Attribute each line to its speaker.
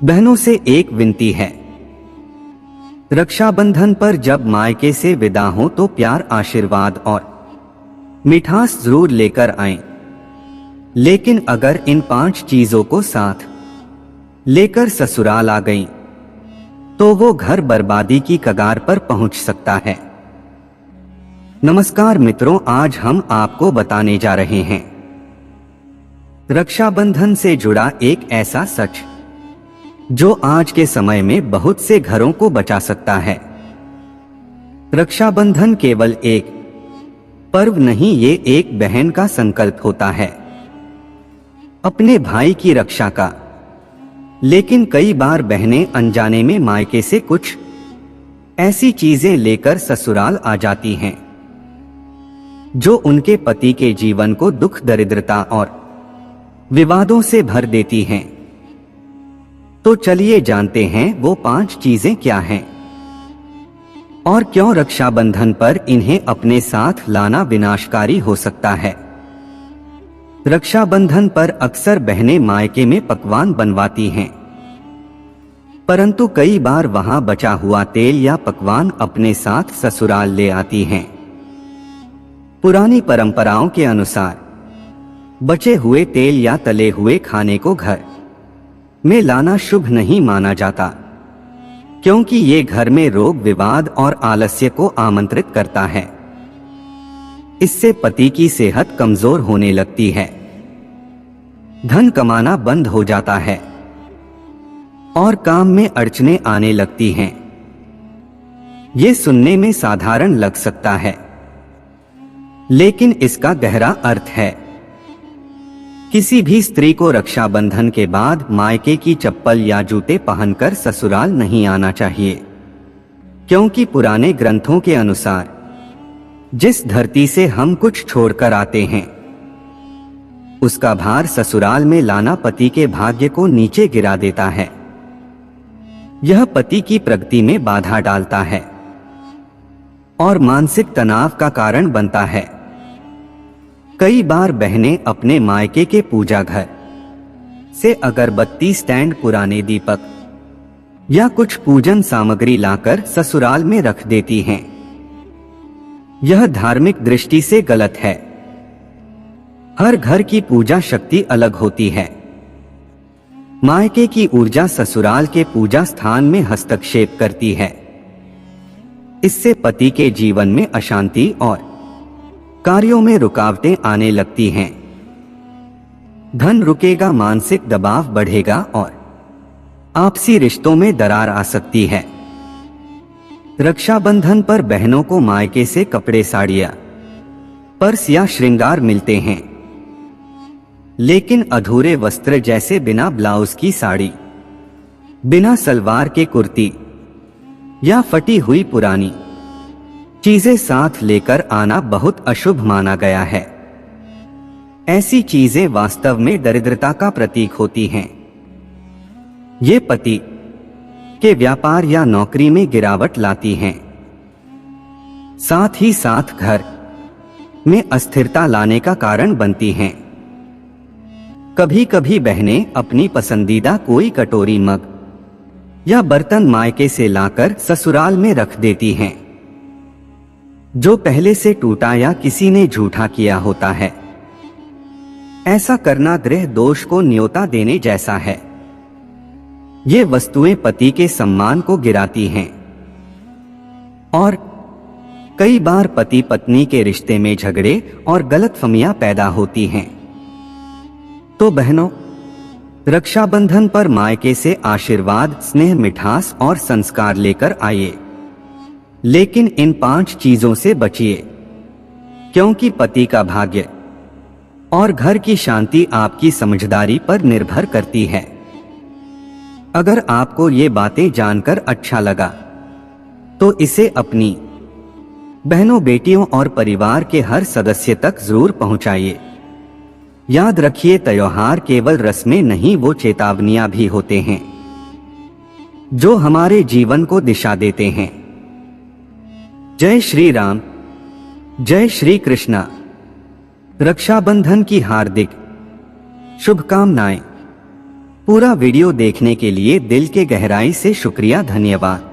Speaker 1: बहनों से एक विनती है, रक्षाबंधन पर जब मायके से विदा हो तो प्यार, आशीर्वाद और मिठास जरूर लेकर आएं। लेकिन अगर इन 5 चीजों को साथ लेकर ससुराल आ गईं, तो वो घर बर्बादी की कगार पर पहुंच सकता है। नमस्कार मित्रों, आज हम आपको बताने जा रहे हैं रक्षाबंधन से जुड़ा एक ऐसा सच जो आज के समय में बहुत से घरों को बचा सकता है। रक्षाबंधन केवल एक पर्व नहीं, ये एक बहन का संकल्प होता है अपने भाई की रक्षा का। लेकिन कई बार बहनें अनजाने में मायके से कुछ ऐसी चीजें लेकर ससुराल आ जाती हैं जो उनके पति के जीवन को दुख, दरिद्रता और विवादों से भर देती हैं। तो चलिए जानते हैं वो 5 चीजें क्या हैं और क्यों रक्षाबंधन पर इन्हें अपने साथ लाना विनाशकारी हो सकता है। रक्षाबंधन पर अक्सर बहनें मायके में पकवान बनवाती हैं, परंतु कई बार वहां बचा हुआ तेल या पकवान अपने साथ ससुराल ले आती हैं। पुरानी परंपराओं के अनुसार बचे हुए तेल या तले हुए खाने को घर में लाना शुभ नहीं माना जाता, क्योंकि ये घर में रोग, विवाद और आलस्य को आमंत्रित करता है। इससे पति की सेहत कमजोर होने लगती है, धन कमाना बंद हो जाता है और काम में अड़चनें आने लगती हैं। ये सुनने में साधारण लग सकता है, लेकिन इसका गहरा अर्थ है। किसी भी स्त्री को रक्षाबंधन के बाद मायके की चप्पल या जूते पहनकर ससुराल नहीं आना चाहिए, क्योंकि पुराने ग्रंथों के अनुसार जिस धरती से हम कुछ छोड़कर आते हैं, उसका भार ससुराल में लाना पति के भाग्य को नीचे गिरा देता है। यह पति की प्रगति में बाधा डालता है और मानसिक तनाव का कारण बनता है। कई बार बहनें अपने मायके के पूजा घर से अगरबत्ती, स्टैंड, पुराने दीपक या कुछ पूजन सामग्री लाकर ससुराल में रख देती हैं। यह धार्मिक दृष्टि से गलत है। हर घर की पूजा शक्ति अलग होती है। मायके की ऊर्जा ससुराल के पूजा स्थान में हस्तक्षेप करती है। इससे पति के जीवन में अशांति और कार्यों में रुकावटें आने लगती हैं। धन रुकेगा, मानसिक दबाव बढ़ेगा और आपसी रिश्तों में दरार आ सकती है। रक्षाबंधन पर बहनों को मायके से कपड़े, साड़ियां, पर्स या श्रृंगार मिलते हैं, लेकिन अधूरे वस्त्र जैसे बिना ब्लाउज की साड़ी, बिना सलवार के कुर्ती या फटी हुई पुरानी चीजें साथ लेकर आना बहुत अशुभ माना गया है। ऐसी चीजें वास्तव में दरिद्रता का प्रतीक होती हैं। ये पति के व्यापार या नौकरी में गिरावट लाती हैं, साथ ही साथ घर में अस्थिरता लाने का कारण बनती हैं। कभी कभी बहनें अपनी पसंदीदा कोई कटोरी, मग या बर्तन मायके से लाकर ससुराल में रख देती हैं, जो पहले से टूटा या किसी ने झूठा किया होता है। ऐसा करना गृह दोष को न्योता देने जैसा है। ये वस्तुएं पति के सम्मान को गिराती हैं और कई बार पति पत्नी के रिश्ते में झगड़े और गलतफहमियां पैदा होती हैं। तो बहनों, रक्षाबंधन पर मायके से आशीर्वाद, स्नेह, मिठास और संस्कार लेकर आइए, लेकिन इन 5 चीजों से बचिए, क्योंकि पति का भाग्य और घर की शांति आपकी समझदारी पर निर्भर करती है। अगर आपको ये बातें जानकर अच्छा लगा तो इसे अपनी बहनों, बेटियों और परिवार के हर सदस्य तक जरूर पहुंचाइए। याद रखिए, त्योहार केवल रस्में नहीं, वो चेतावनियां भी होते हैं जो हमारे जीवन को दिशा देते हैं। जय श्री राम, जय श्री कृष्णा। रक्षाबंधन की हार्दिक शुभकामनाएं। पूरा वीडियो देखने के लिए दिल के गहराई से शुक्रिया, धन्यवाद।